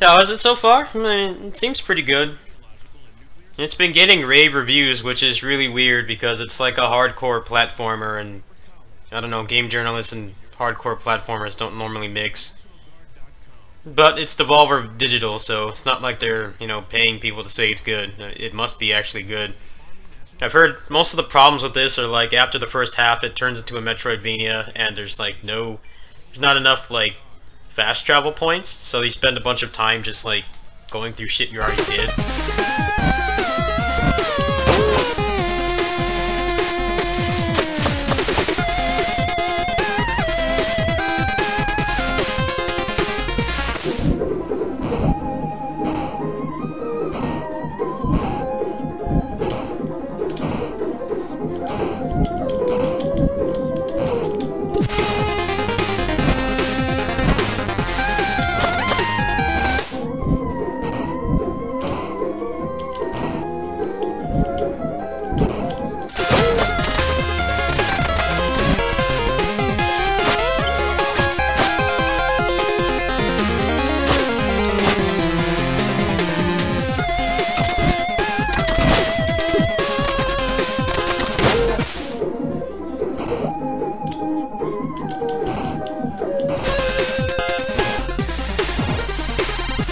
How is it so far? I mean, it seems pretty good. It's been getting rave reviews, which is really weird because it's like a hardcore platformer, and I don't know, game journalists and hardcore platformers don't normally mix. But it's Devolver Digital, so it's not like they're, you know, paying people to say it's good. It must be actually good. I've heard most of the problems with this are like after the first half it turns into a Metroidvania and there's like there's not enough like fast travel points, so you spend a bunch of time just like going through shit you already did.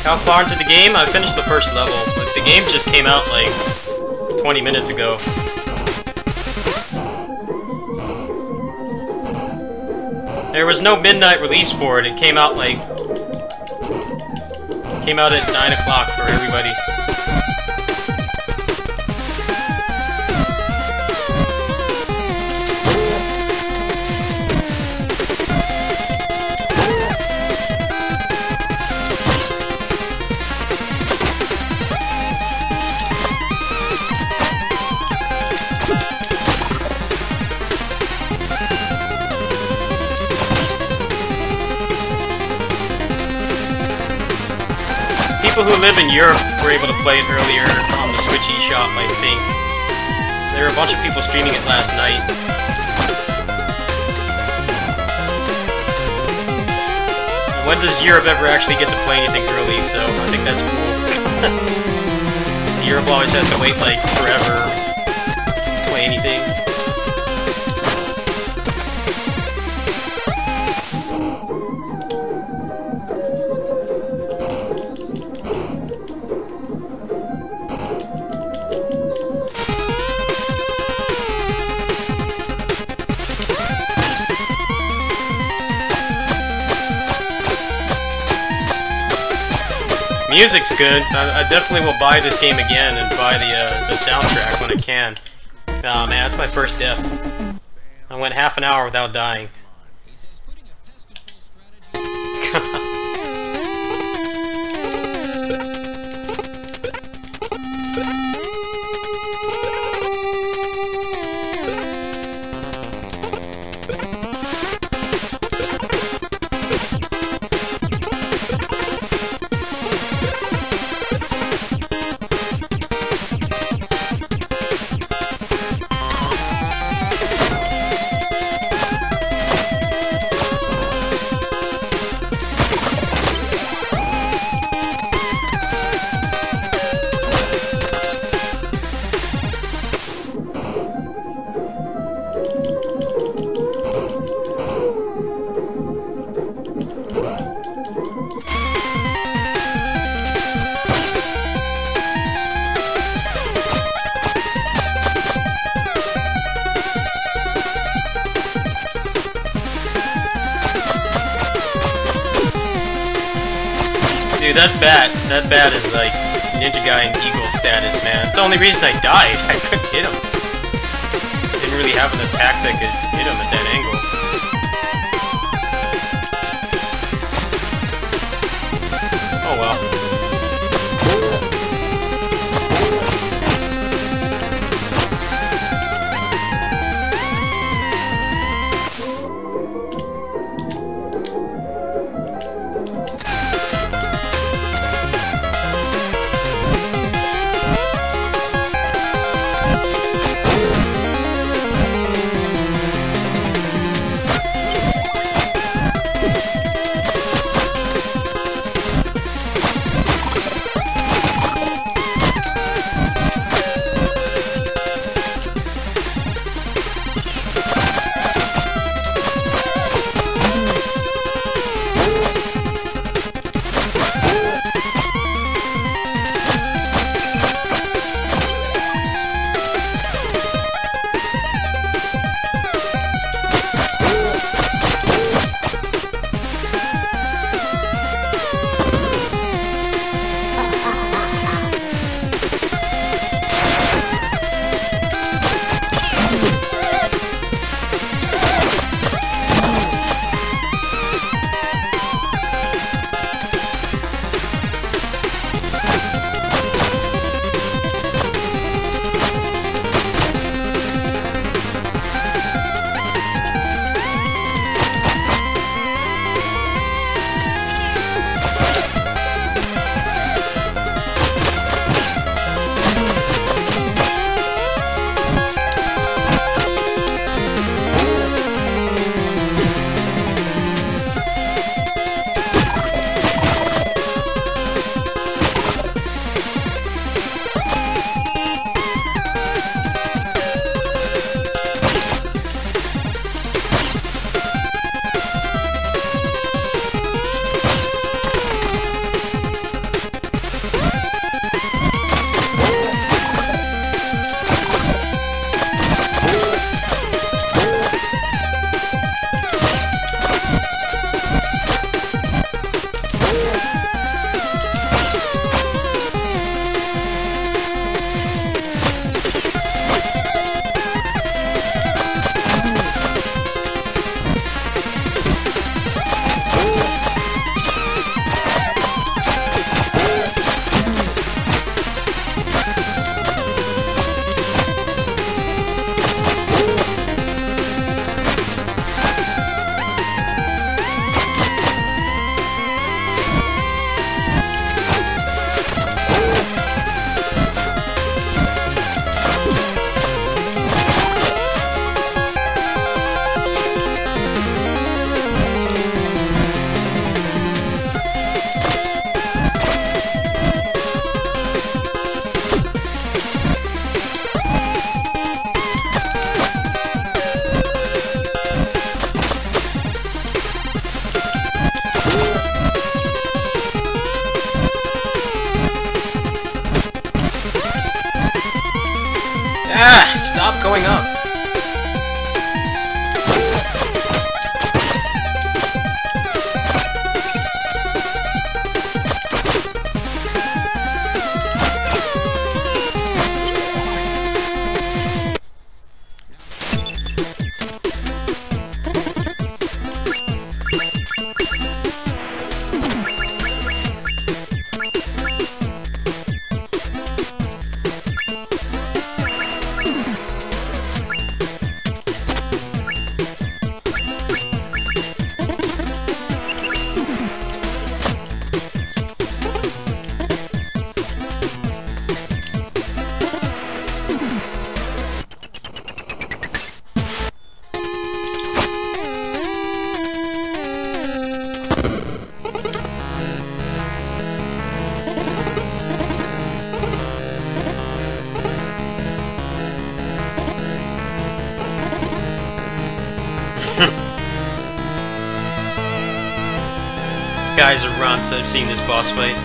How far into the game? I finished the first level. Like, the game just came out like 20 minutes ago. There was no midnight release for it. It came out like at 9 o'clock for everybody. People who live in Europe were able to play it earlier on the Switch eShop, I think. There were a bunch of people streaming it last night. When does Europe ever actually get to play anything early, so I think that's cool. Europe always has to wait like forever to play anything. Music's good. I definitely will buy this game again and buy the soundtrack when I can. Oh man, that's my first death. I went half an hour without dying. Dude, that bat is like Ninja Guy and Eagle status, man. It's the only reason I died. I couldn't hit him. Didn't really have an attack that could hit him at that angle. Oh well. showing up? Guys are runts. I've seen this boss fight.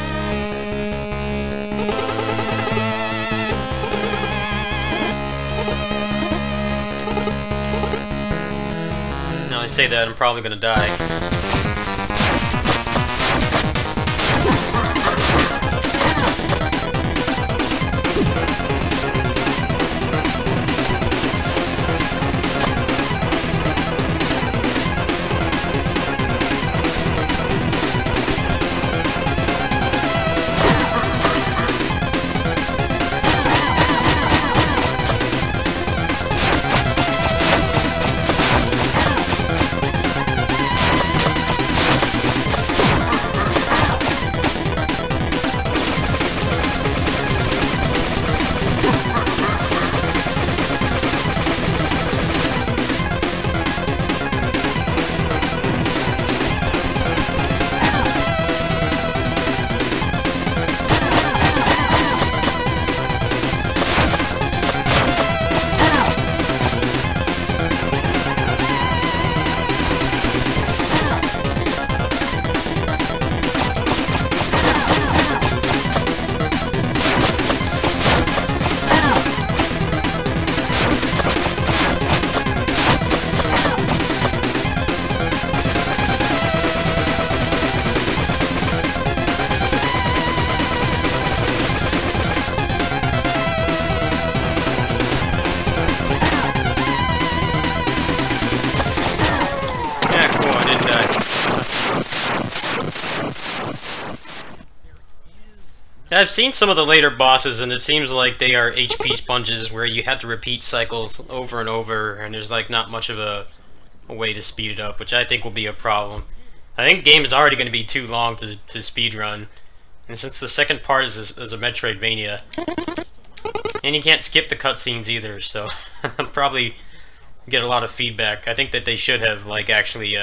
Now I say that, I'm probably gonna die. I've seen some of the later bosses, and it seems like they are HP sponges where you have to repeat cycles over and over, and there's like not much of a way to speed it up, which I think will be a problem. I think the game is already going to be too long to speedrun, and since the second part is a Metroidvania, and you can't skip the cutscenes either, so I'll probably get a lot of feedback. I think that they should have like actually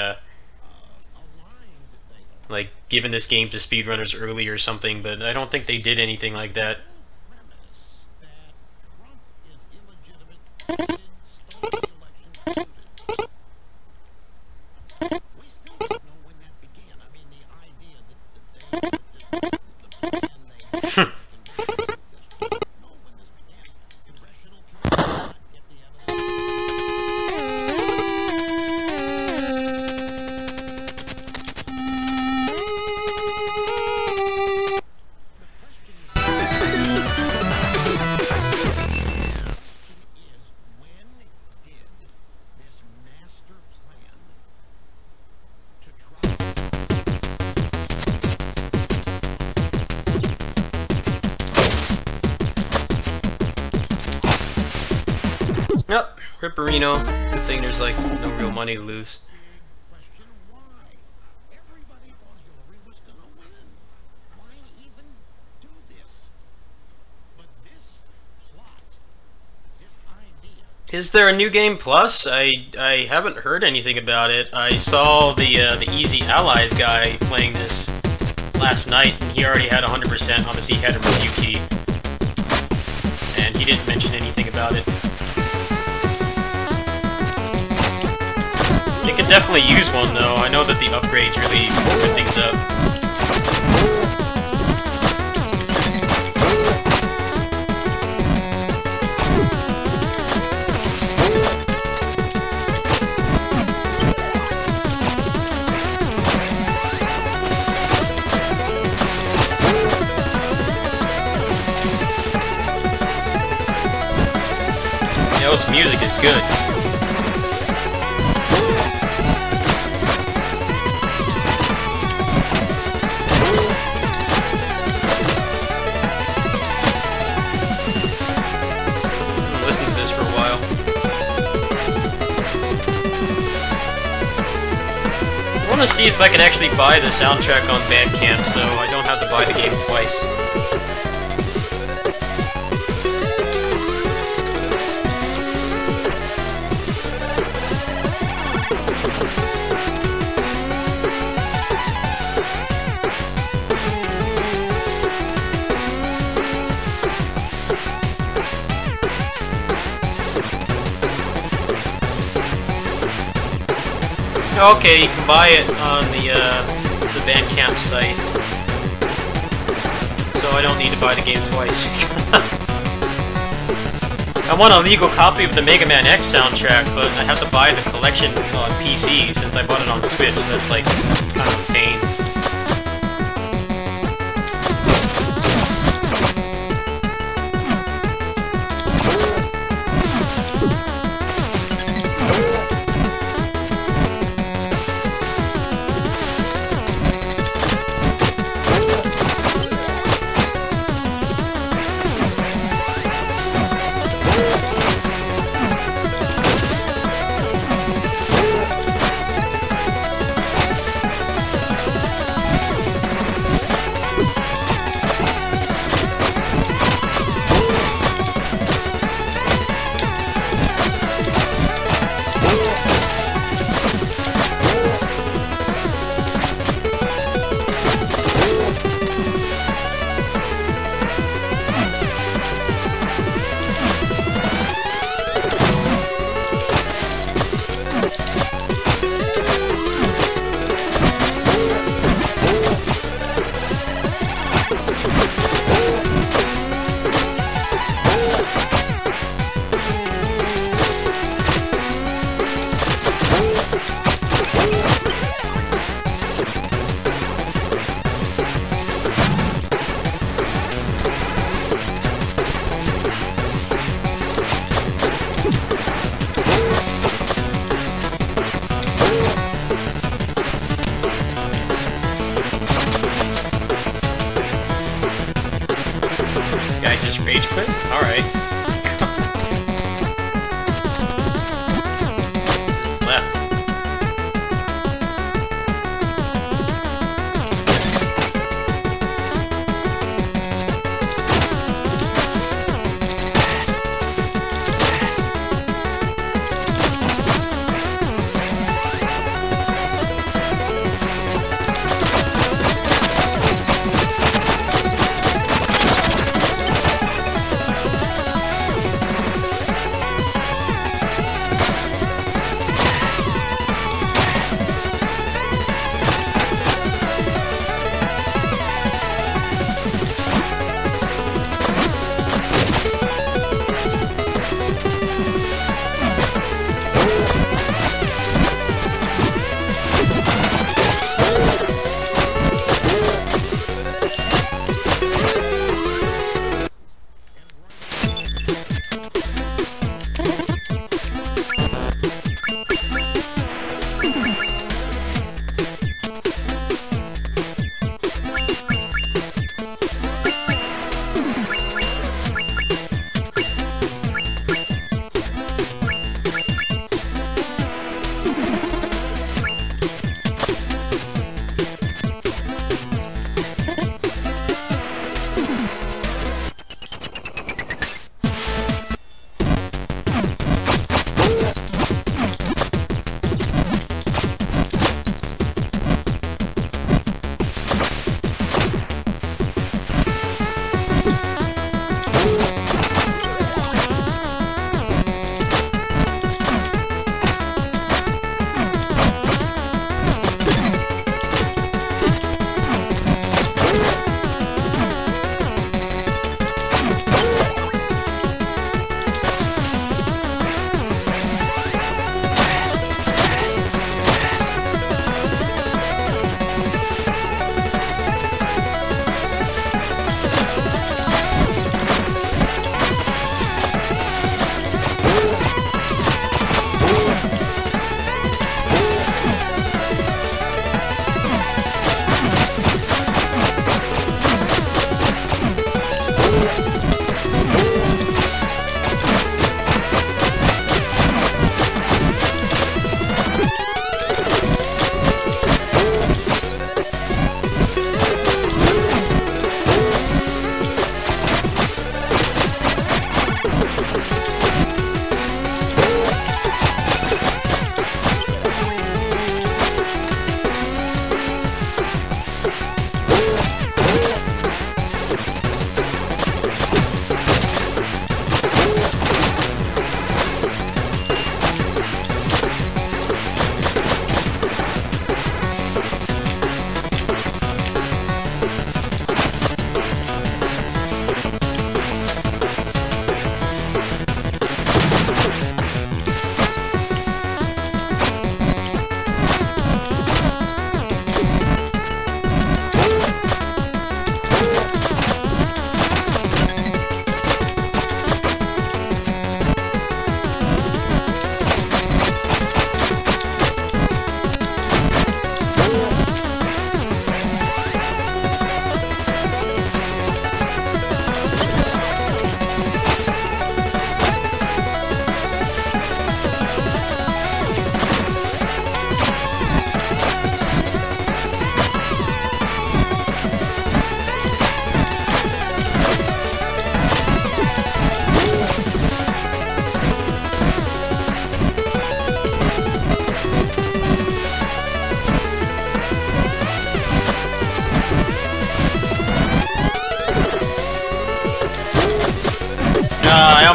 like given this game to speedrunners early or something, but I don't think they did anything like that. Yep, Ripperino. Good thing there's like no real money to lose. Is there a new game plus? I haven't heard anything about it. I saw the Easy Allies guy playing this last night, and he already had 100%. Obviously, he had a review key, and he didn't mention anything about it. They could definitely use one, though. I know that the upgrades really open things up. music is good. Listen to this for a while. I want to see if I can actually buy the soundtrack on Bandcamp, so I don't have to buy the game twice. Okay, you can buy it on the Bandcamp site, so I don't need to buy the game twice. I want a legal copy of the Mega Man X soundtrack, but I have to buy the collection on PC since I bought it on Switch. That's like kind of a pain. Guy just rage quit? Alright. Left.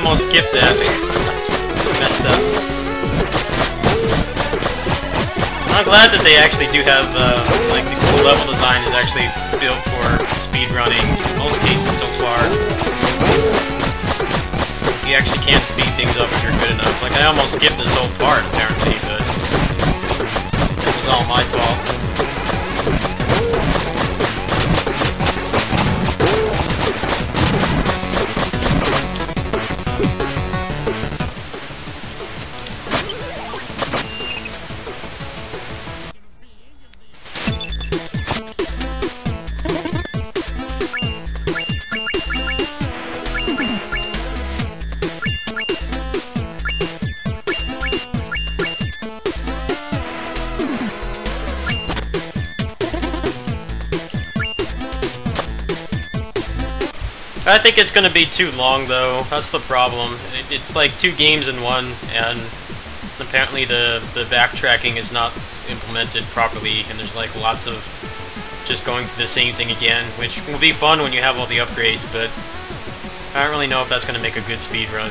almost skipped that. Messed up. I'm glad that they actually do have, like, the cool level design is actually built for speedrunning in most cases so far. You actually can speed things up if you're good enough. Like, I almost skipped this whole part, apparently, but it was all my fault. I think it's gonna be too long, though. That's the problem. It's like 2 games in one, and apparently the backtracking is not implemented properly, and there's like lots of just going through the same thing again, which will be fun when you have all the upgrades, but I don't really know if that's gonna make a good speed run.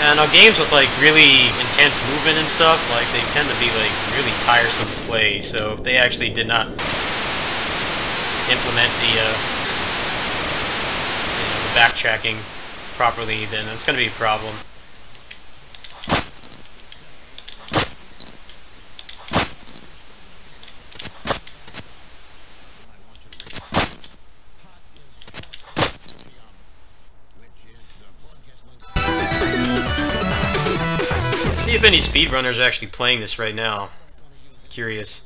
And games with like really intense movement and stuff, like they tend to be like really tiresome to play, so if they actually did not implement the backtracking properly, then it's going to be a problem. Let's see if any speedrunners are actually playing this right now. Curious.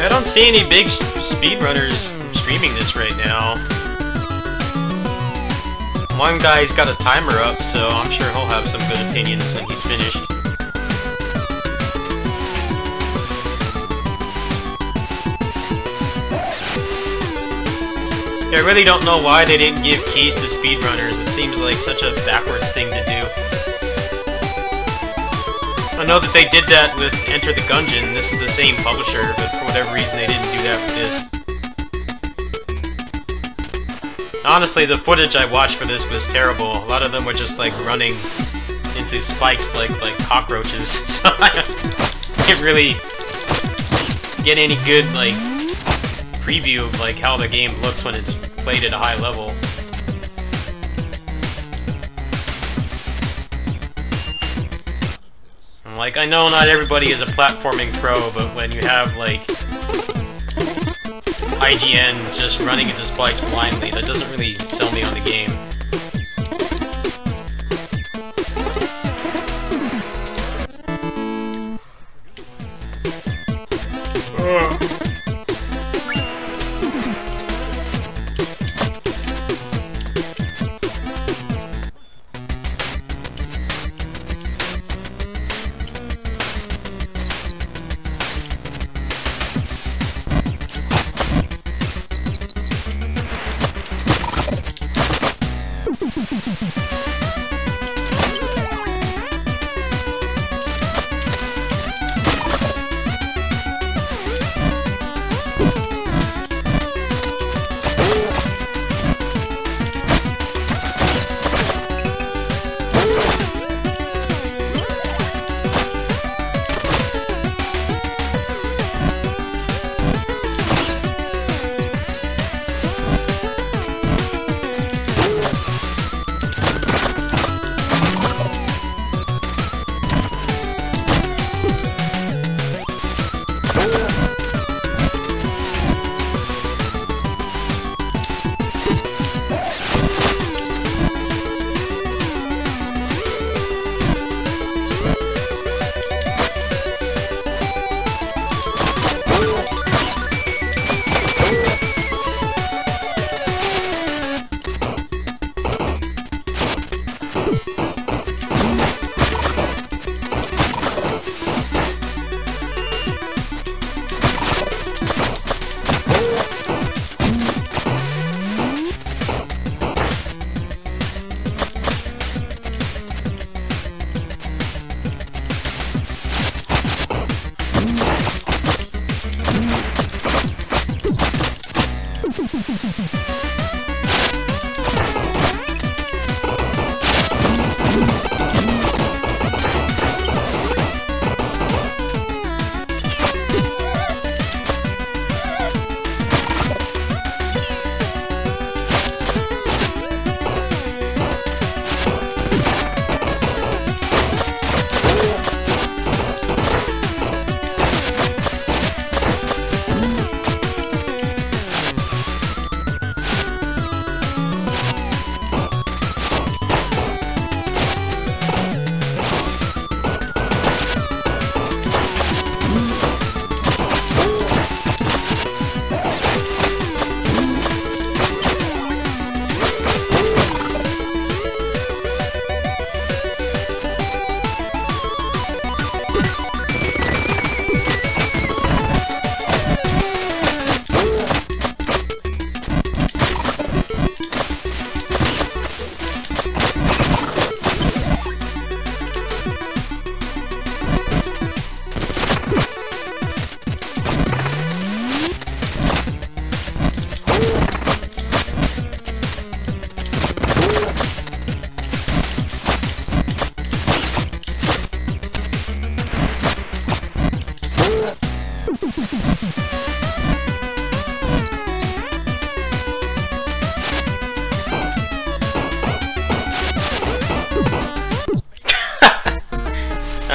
I don't see any big speedrunners streaming this right now. One guy's got a timer up, so I'm sure he'll have some good opinions when he's finished. Yeah, I really don't know why they didn't give keys to speedrunners. It seems like such a backwards thing to do. I know that they did that with Enter the Gungeon. This is the same publisher, but for whatever reason they didn't do that with this. Honestly, the footage I watched for this was terrible. A lot of them were just like running into spikes like cockroaches. So I can't really get any good like preview of like how the game looks when it's played at a high level. Like, I know not everybody is a platforming pro, but when you have, like, IGN just running into spikes blindly, that doesn't really sell me on the game.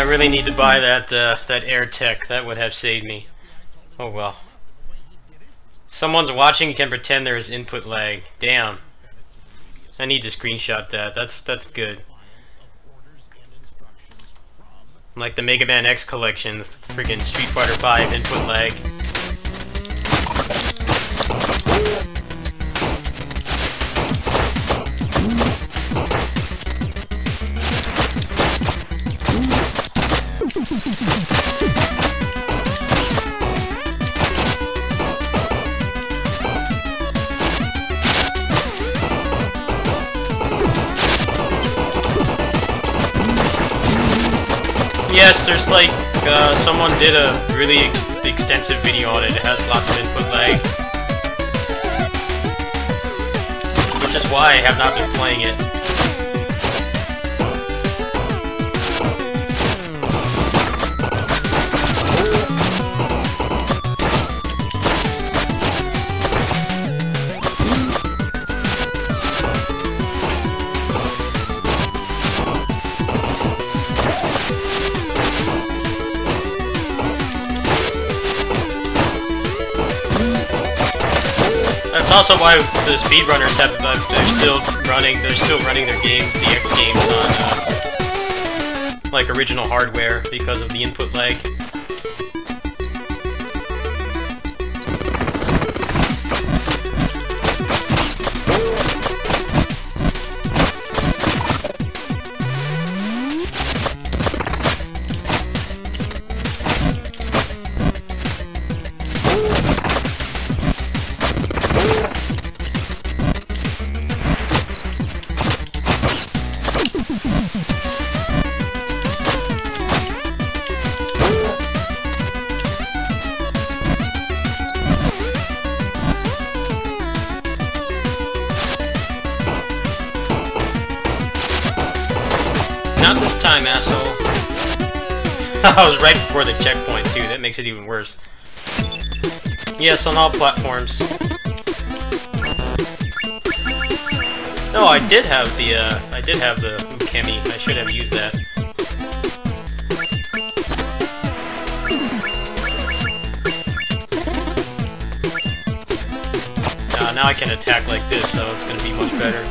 really need to buy that that air tech. That would have saved me. Oh well. Someone's watching can pretend there is input lag. Damn. I need to screenshot that. That's good. Like the Mega Man X collection, the freaking Street Fighter V input lag. Yes, there's like, someone did a really extensive video on it. It has lots of input lag. Which is why I have not been playing it. That's also why the speedrunners have they're still running their game, the X games on like original hardware because of the input lag. Not this time, asshole. I was right before the checkpoint, too. That makes it even worse. Yes, on all platforms. No, I did have the Ukemi. I should have used that. Now I can attack like this, so it's gonna be much better.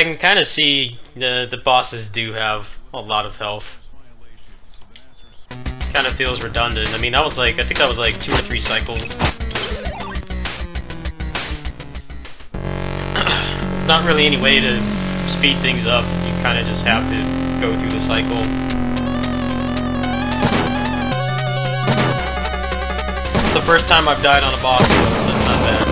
I can kind of see the bosses do have a lot of health. Kind of feels redundant. I mean, that was like, I think that was like 2 or 3 cycles. There's not really any way to speed things up. You kind of just have to go through the cycle. It's the first time I've died on a boss, though, so it's not bad.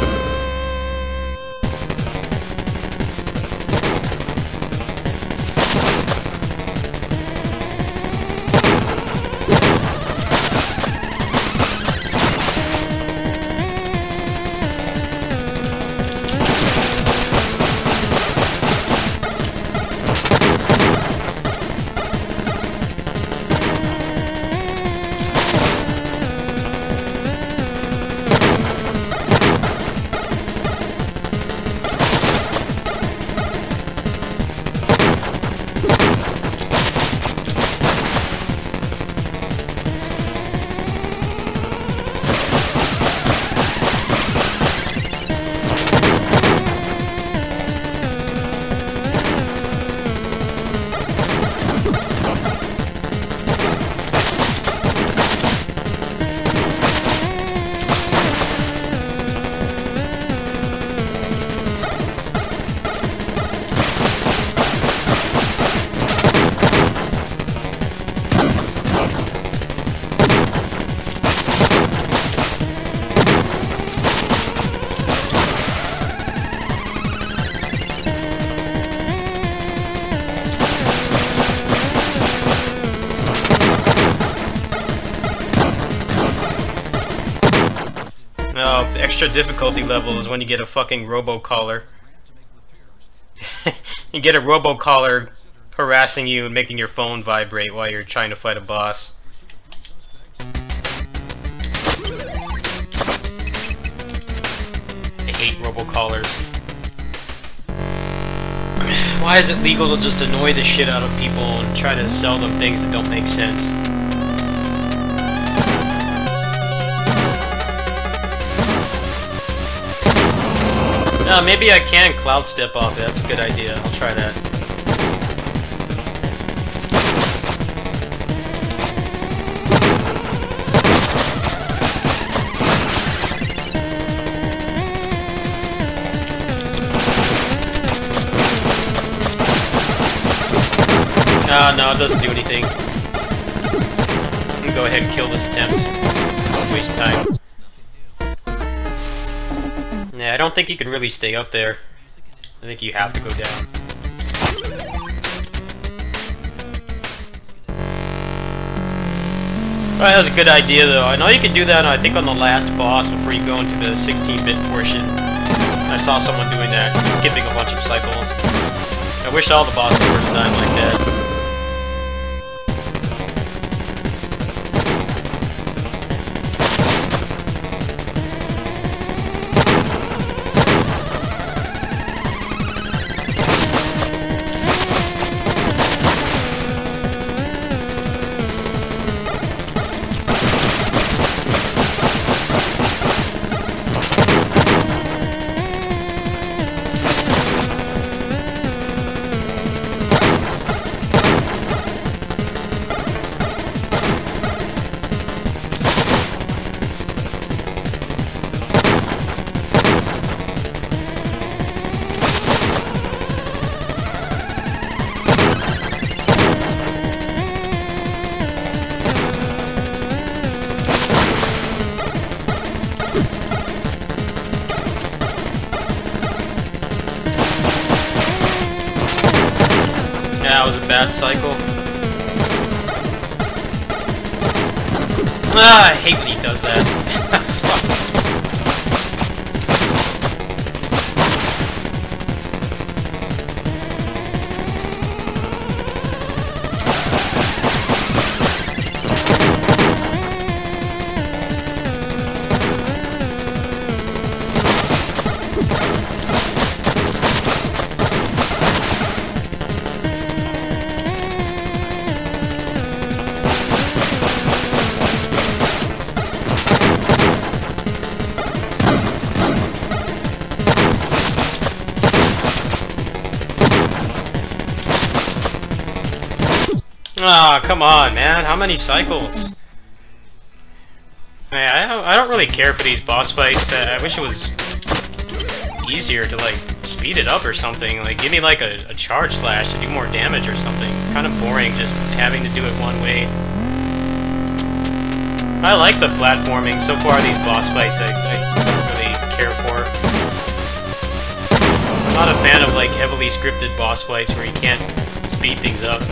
Extra difficulty level is when you get a fucking robo-caller. You get a robo-caller harassing you and making your phone vibrate while you're trying to fight a boss. I hate robo-callers. Why is it legal to just annoy the shit out of people and try to sell them things that don't make sense? Maybe I can cloud step off it. That's a good idea. I'll try that. No, it doesn't do anything. I'm gonna go ahead and kill this attempt. Don't waste time. Yeah, I don't think you can really stay up there. I think you have to go down. Alright, that was a good idea though. I know you can do that, I think, on the last boss before you go into the 16-bit portion. I saw someone doing that, skipping a bunch of cycles. I wish all the bosses were designed like that. That was a bad cycle. I hate when he does that. Fuck. Ah, come on, man. How many cycles? Man, I don't really care for these boss fights. I wish it was easier to, like, speed it up or something. Like, give me, like, a charge slash to do more damage or something. It's kind of boring just having to do it one way. I like the platforming. So far, these boss fights I don't really care for. I'm not a fan of, like, heavily scripted boss fights where you can't speed things up.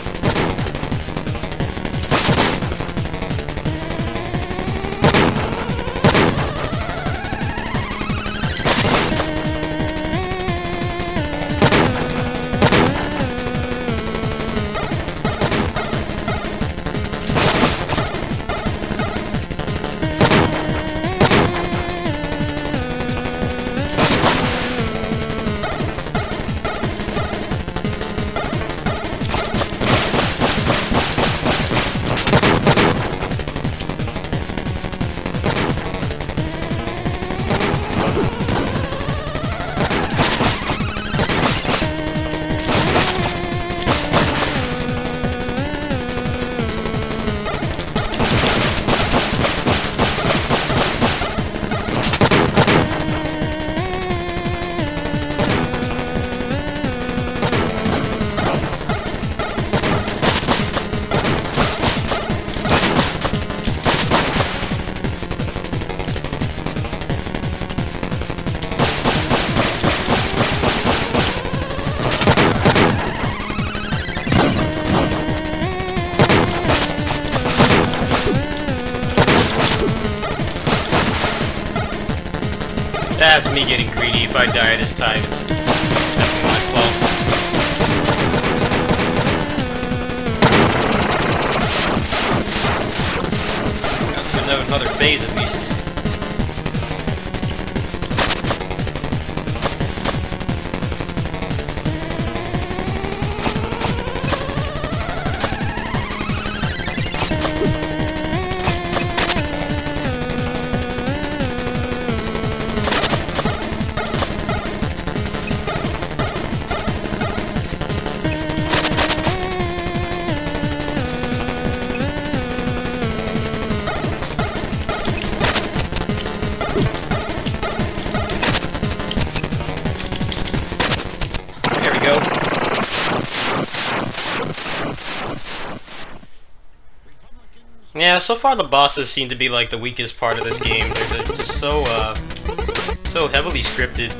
That's me getting greedy. If I die this time, it's definitely my fault. I'm gonna have another phase at least. Yeah, so far the bosses seem to be like the weakest part of this game. They're just so heavily scripted.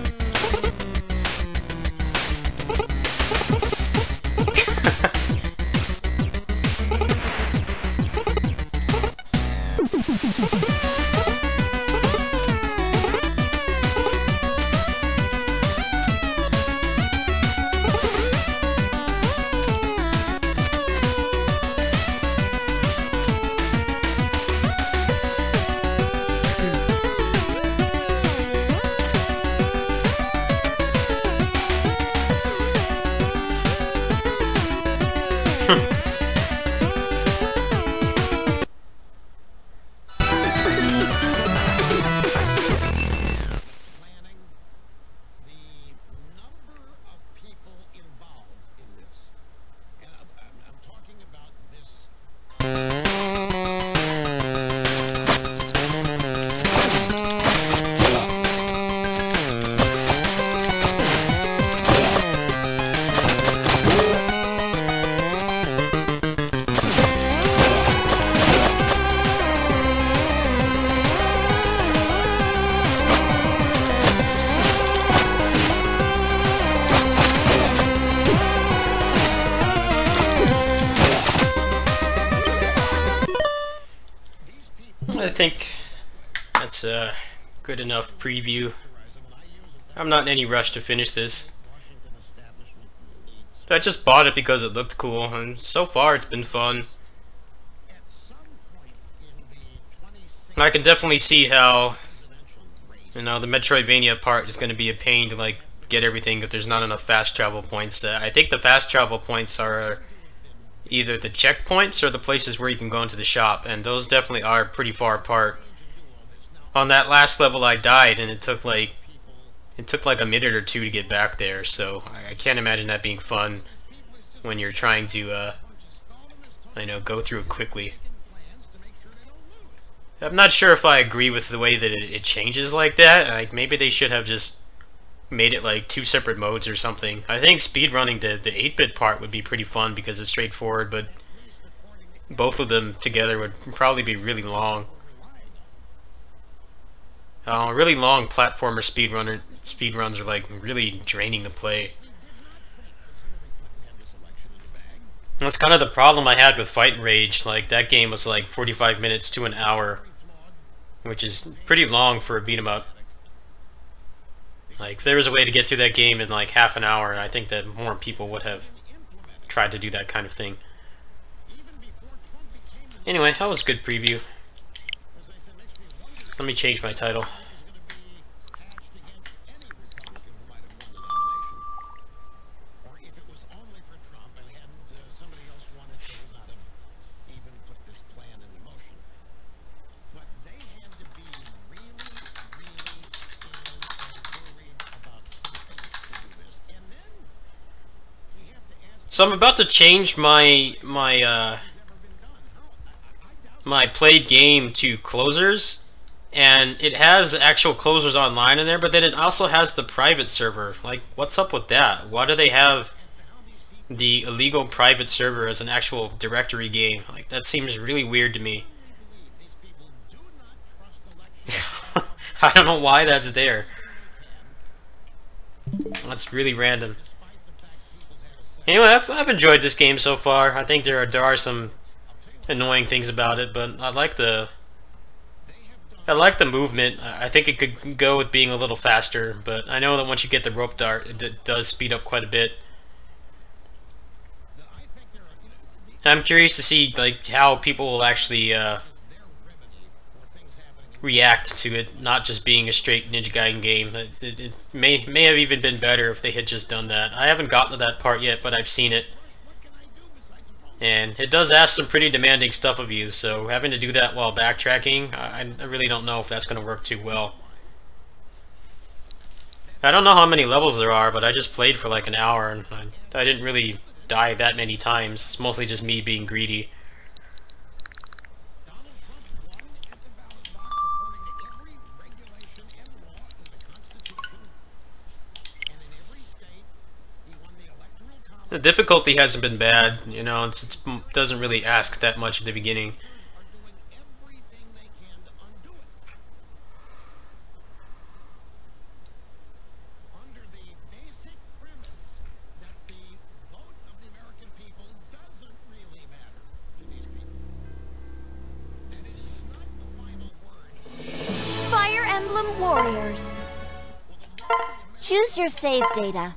I think that's a good enough preview. I'm not in any rush to finish this. I just bought it because it looked cool, and so far it's been fun. I can definitely see how, you know, the Metroidvania part is going to be a pain to like get everything if there's not enough fast travel points. I think the fast travel points are either the checkpoints or the places where you can go into the shop, and those definitely are pretty far apart. On that last level I died, and it took like a minute or two to get back there, so I can't imagine that being fun when you're trying to I know, go through it quickly. I'm not sure if I agree with the way that it changes like that. Like, maybe they should have just made it like 2 separate modes or something. I think speedrunning the 8-bit part would be pretty fun because it's straightforward, but both of them together would probably be really long. Really long platformer speedruns are like really draining to play. That's kind of the problem I had with Fight and Rage. Like, that game was like 45 minutes to an hour, which is pretty long for a beat 'em up. Like, if there was a way to get through that game in like half an hour, I think that more people would have tried to do that kind of thing. Anyway, that was a good preview. Let me change my title. So I'm about to change my played game to closers, and it has actual closers online in there, but then it also has the private server. Like, what's up with that? Why do they have the illegal private server as an actual directory game? Like, that seems really weird to me. I don't know why that's there. That's really random. Anyway, I've enjoyed this game so far. I think there are some annoying things about it, but I like the movement. I think it could go with being a little faster, but I know that once you get the rope dart, it does speed up quite a bit. I'm curious to see like how people will actually react to it not just being a straight Ninja Gaiden game. It may have even been better if they had just done that. I haven't gotten to that part yet, but I've seen it. And it does ask some pretty demanding stuff of you, so having to do that while backtracking, I really don't know if that's going to work too well. I don't know how many levels there are, but I just played for like an hour, and I didn't really die that many times. It's mostly just me being greedy. The difficulty hasn't been bad, you know, it doesn't really ask that much at the beginning. Fire Emblem Warriors. Choose your save data.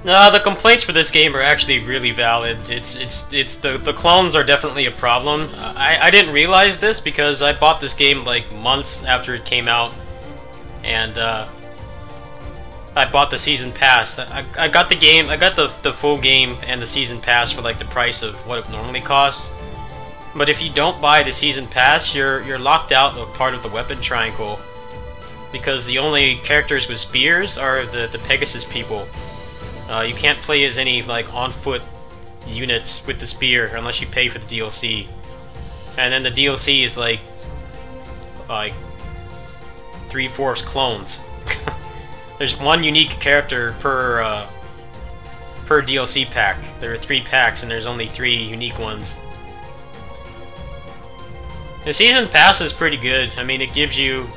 No, the complaints for this game are actually really valid. It's the clones are definitely a problem. I didn't realize this because I bought this game like months after it came out, and I bought the season pass. I got the game, I got the full game and the season pass for like the price of what it normally costs. But if you don't buy the season pass, you're locked out of part of the weapon triangle, because the only characters with spears are the Pegasus people. You can't play as any like on foot units with the spear unless you pay for the DLC. And then the DLC is like 3/4 clones. There's one unique character per DLC pack. There are 3 packs and there's only 3 unique ones. The season pass is pretty good. I mean, it gives you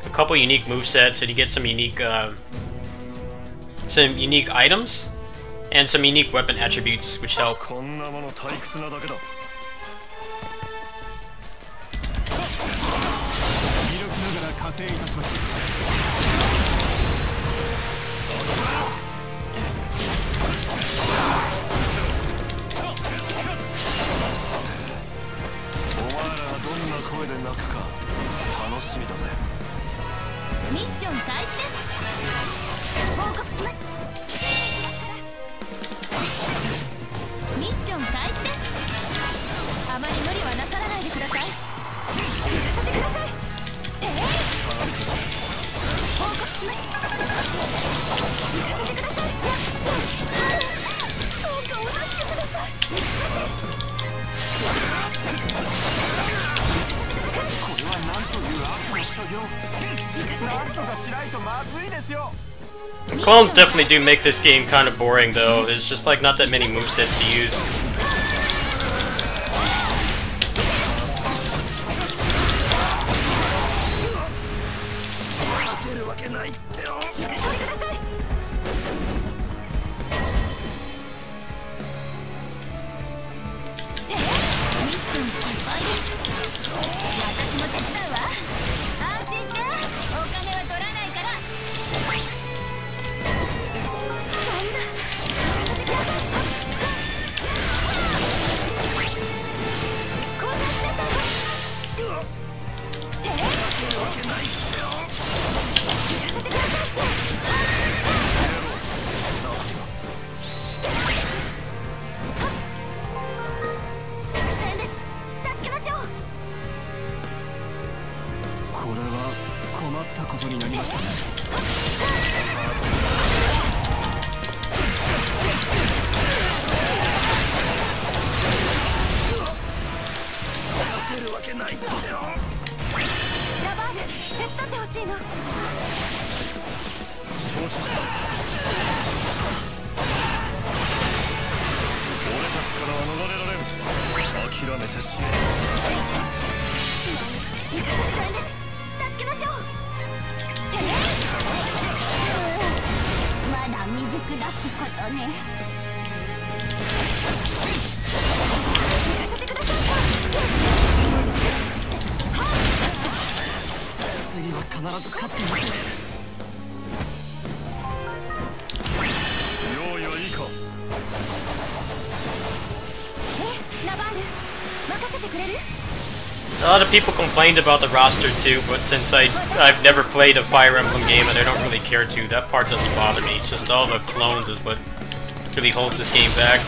a couple unique movesets, and you get some unique items and some unique weapon attributes, which help. Clones definitely do make this game kind of boring, though. There's just like not that many movesets to use. A lot of people complained about the roster too, but since I've never played a Fire Emblem game and I don't really care to, that part doesn't bother me. It's just all the clones is what really holds this game back.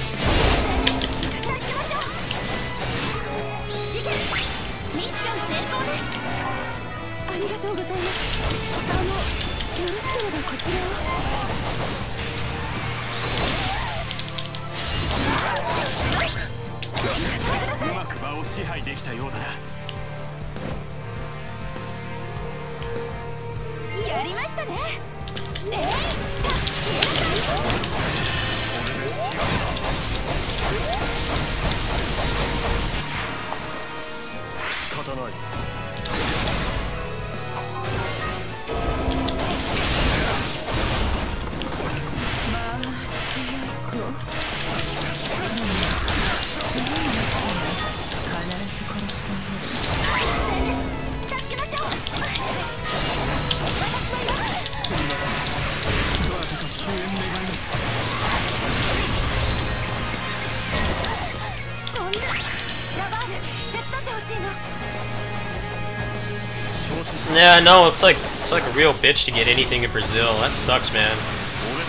Yeah, no, it's like a real bitch to get anything in Brazil. That sucks, man.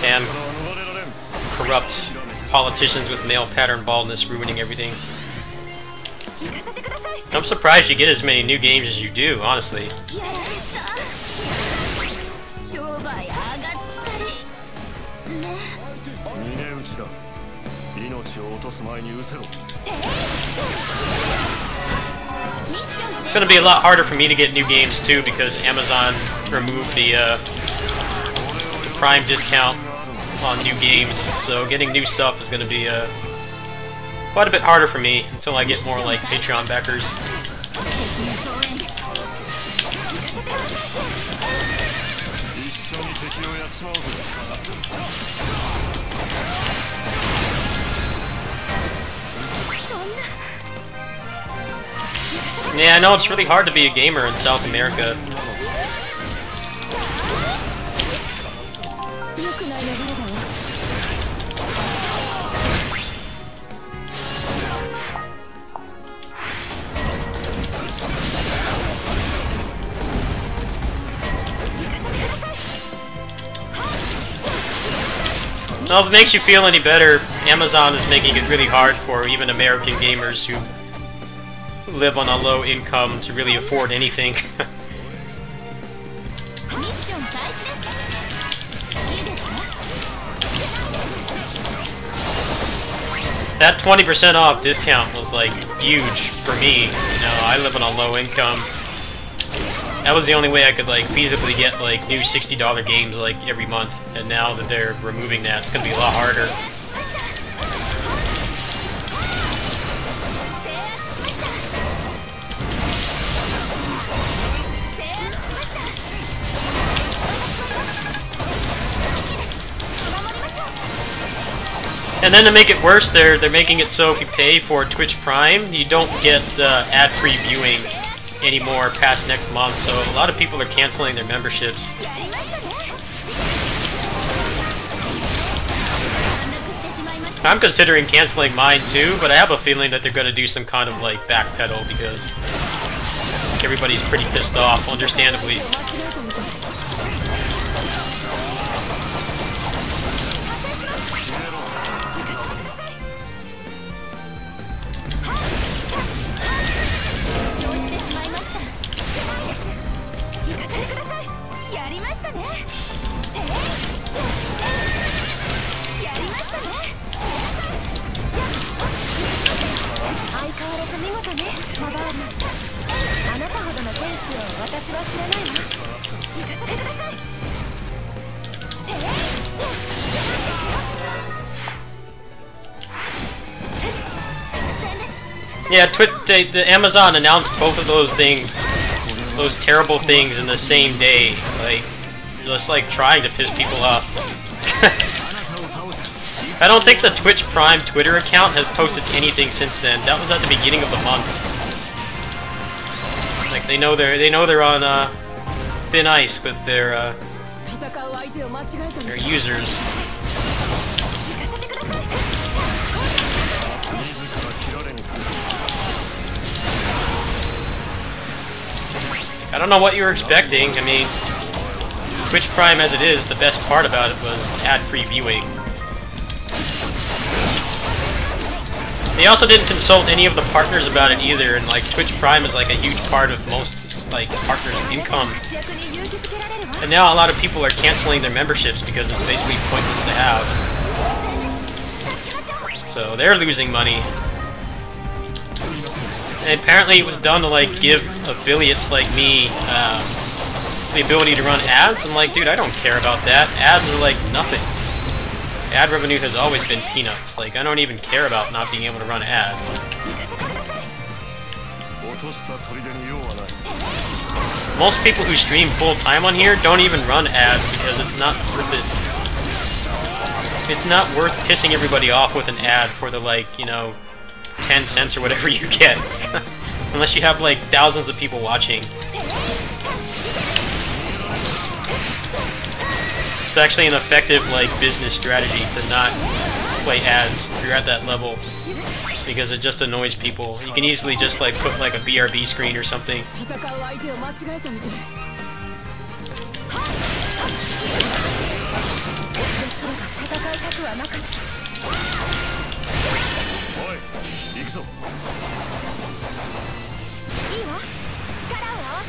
Damn corrupt politicians with male pattern baldness ruining everything. I'm surprised you get as many new games as you do, honestly. It's gonna be a lot harder for me to get new games too because Amazon removed the Prime discount on new games. So getting new stuff is gonna be quite a bit harder for me until I get more like Patreon backers. Yeah, I know it's really hard to be a gamer in South America. Well, if it makes you feel any better, Amazon is making it really hard for even American gamers who live on a low income to really afford anything. That 20% off discount was like huge for me. You know, I live on a low income. That was the only way I could like feasibly get like new $60 games like every month. And now that they're removing that, it's gonna be a lot harder. And then to make it worse, they're making it so if you pay for Twitch Prime, you don't get ad-free viewing anymore past next month. So a lot of people are canceling their memberships. I'm considering canceling mine too, but I have a feeling that they're going to do some kind of like backpedal because everybody's pretty pissed off, understandably. Yeah, the Amazon announced both of those things, those terrible things in the same day. Like, just like trying to piss people off. I don't think the Twitch Prime Twitter account has posted anything since then. That was at the beginning of the month. Like they know they're on thin ice with their users. I don't know what you were expecting. I mean, Twitch Prime as it is, the best part about it was ad-free viewing. They also didn't consult any of the partners about it either, and like Twitch Prime is like a huge part of most like partners' income. And now a lot of people are canceling their memberships because it's basically pointless to have. So they're losing money. And apparently it was done to like give affiliates like me the ability to run ads. I'm like, dude, I don't care about that. Ads are like nothing. Ad revenue has always been peanuts. Like, I don't even care about not being able to run ads. Most people who stream full-time on here don't even run ads because it's not worth it. It's not worth pissing everybody off with an ad for the, like, you know, 10 cents or whatever you get. Unless you have, like, thousands of people watching. It's actually an effective, like, business strategy to not play ads if you're at that level. Because it just annoys people. You can easily just, like, put, like, a BRB screen or something.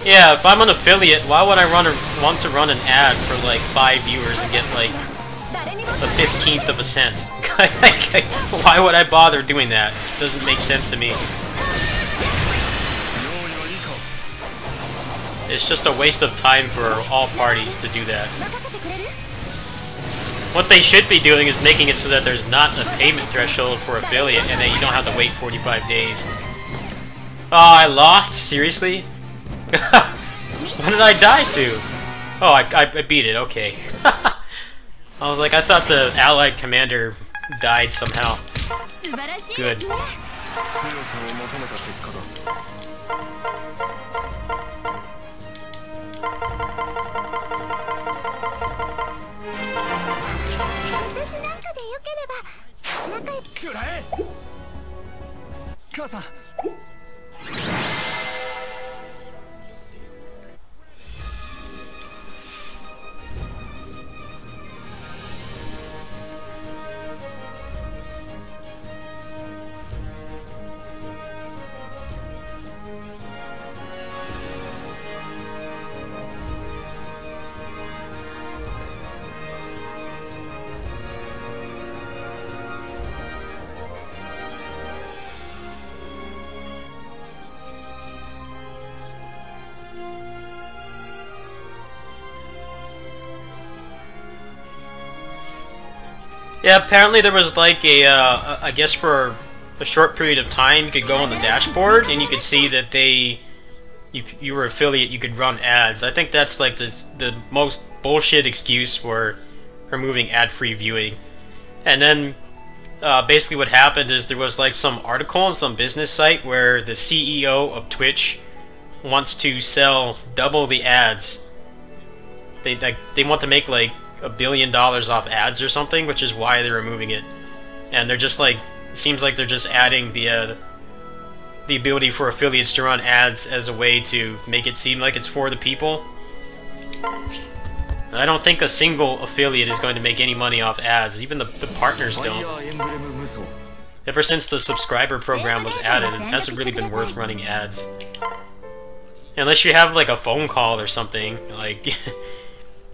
Yeah, if I'm an affiliate, why would I want to run an ad for like 5 viewers and get like a 15th of a cent? Why would I bother doing that? It doesn't make sense to me. It's just a waste of time for all parties to do that. What they should be doing is making it so that there's not a payment threshold for affiliate and that you don't have to wait 45 days. Oh, I lost? Seriously? What did I die to? Oh, I beat it, okay. I was like, I thought the allied commander died somehow. Good. Yeah, apparently there was like a, I guess for a short period of time you could go on the dashboard and you could see that if you were affiliate, you could run ads. I think that's like the most bullshit excuse for removing ad-free viewing. And then basically what happened is there was like some article on some business site where the CEO of Twitch wants to sell double the ads. They want to make like $1 billion off ads or something, which is why they're removing it. And they're just like, it seems like they're just adding the ability for affiliates to run ads as a way to make it seem like it's for the people. I don't think a single affiliate is going to make any money off ads. Even the partners don't. Ever since the subscriber program was added, it hasn't really been worth running ads. Unless you have like a phone call or something, like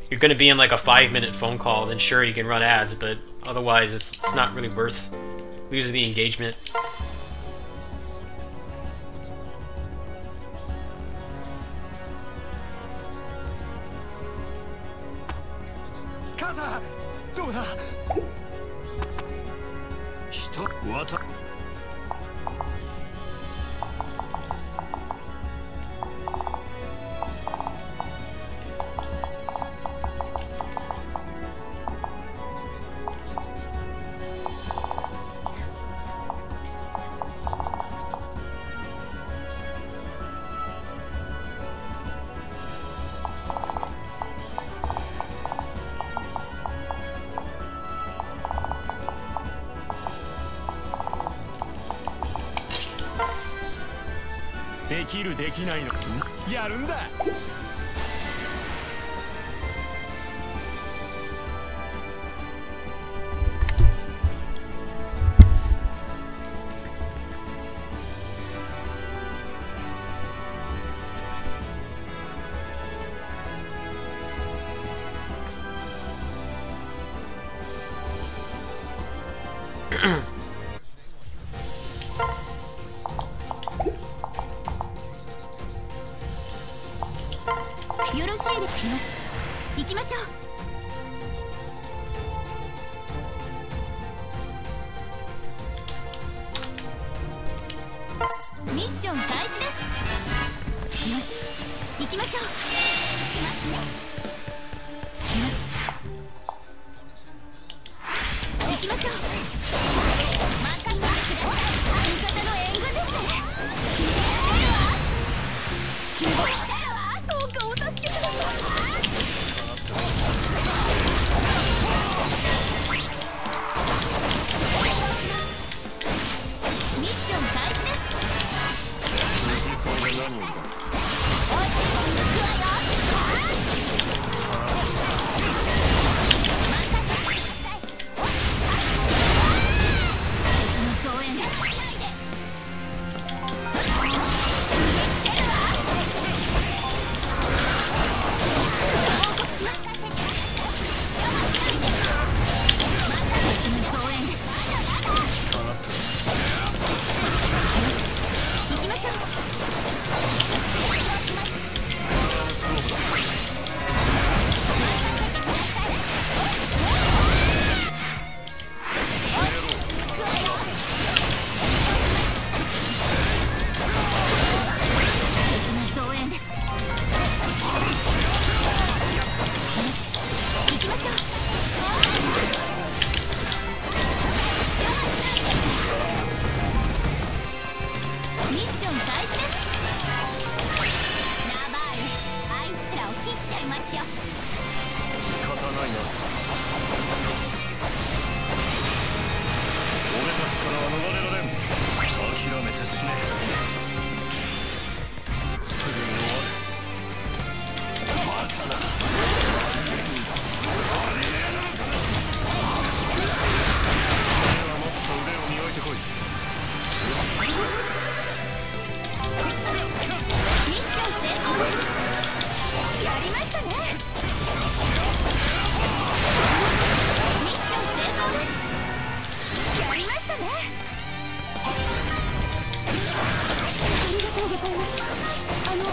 you're going to be in like a 5-minute phone call, then sure you can run ads, but otherwise it's not really worth losing the engagement.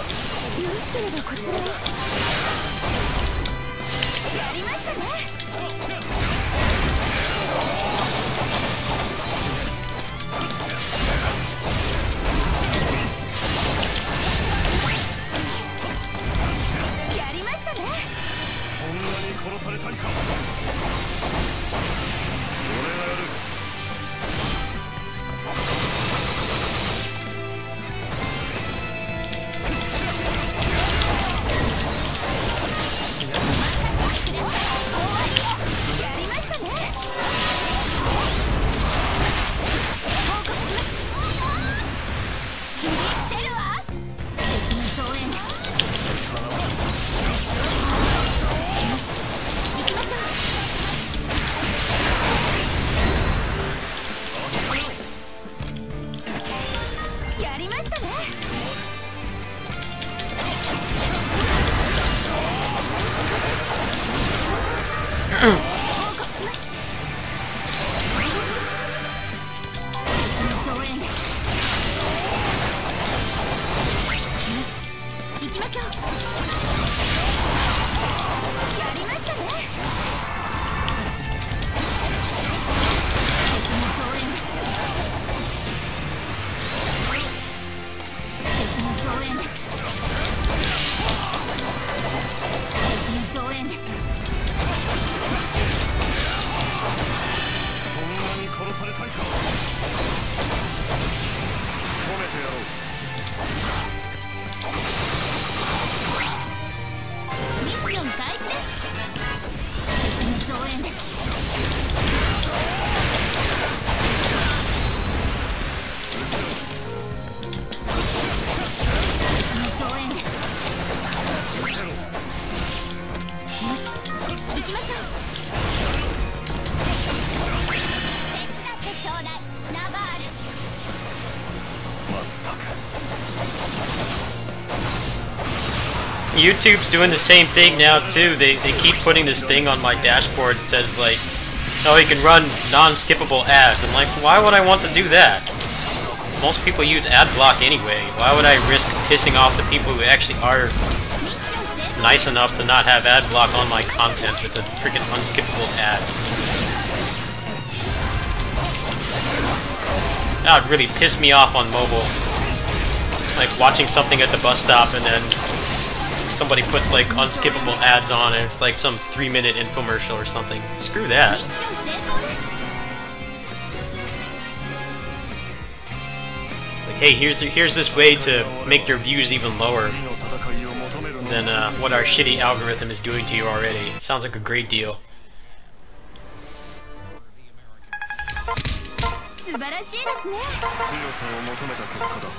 しければこちらへ。やりましたね。やりましたね。そんなに殺されたいか。俺がやる。やりましたね。報告します。切り捨てるわ。敵の増援です。よし、行きましょう。やりましたね。報告します。敵の増援です。よし、行きましょう。やりましたね。敵の増援です。敵の増援です。敵の増援です。そんなに殺されたいか。止めてやろう。ミッション開始です。敵の増援です。敵の増援です。よし、行きましょう。手伝ってちょうだい、ナバール。まったく。 YouTube's doing the same thing now too. They keep putting this thing on my dashboard that says like, oh, you can run non-skippable ads. I'm like, why would I want to do that? Most people use ad block anyway. Why would I risk pissing off the people who actually are ミッション成功。 nice enough to not have ad block on my content with a freaking unskippable ad? That would really piss me off on mobile. Like watching something at the bus stop and then somebody puts like unskippable ads on and it's like some 3-minute infomercial or something. Screw ミ that. ッション成功です。 Like, hey, here's this way to make your views even lower 次の戦いを求めるの than what our shitty algorithm is doing to you already. Sounds like a great deal. 素晴らしいですね。強さを求めた結果だ。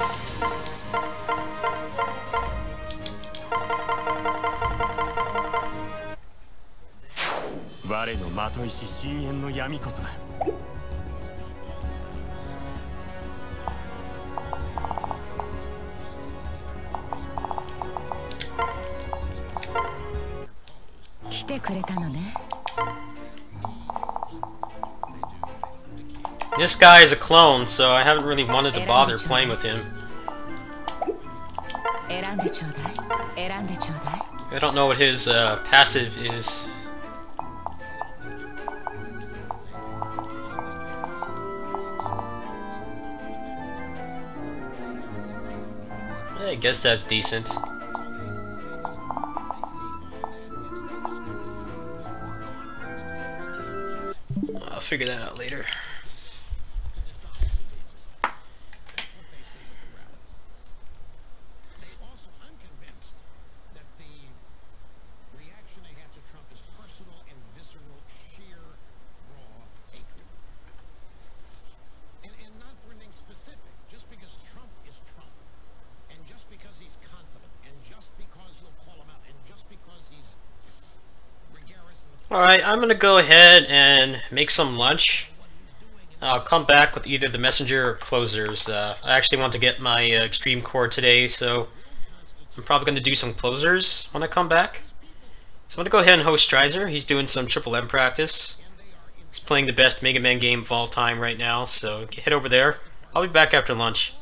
我のまといし深淵の闇こそ来てくれたのね。 This guy is a clone, so I haven't really wanted to bother playing with him. 選んでちょうだい。選んでちょうだい。 I don't know what his passive is. I guess that's decent. I'll figure that out later. Alright, I'm gonna go ahead and make some lunch. I'll come back with either the messenger or closers. I actually want to get my extreme core today, so I'm probably gonna do some closers when I come back. So I'm gonna go ahead and host Strizer. He's doing some Triple M practice. He's playing the best Mega Man game of all time right now, so head over there. I'll be back after lunch.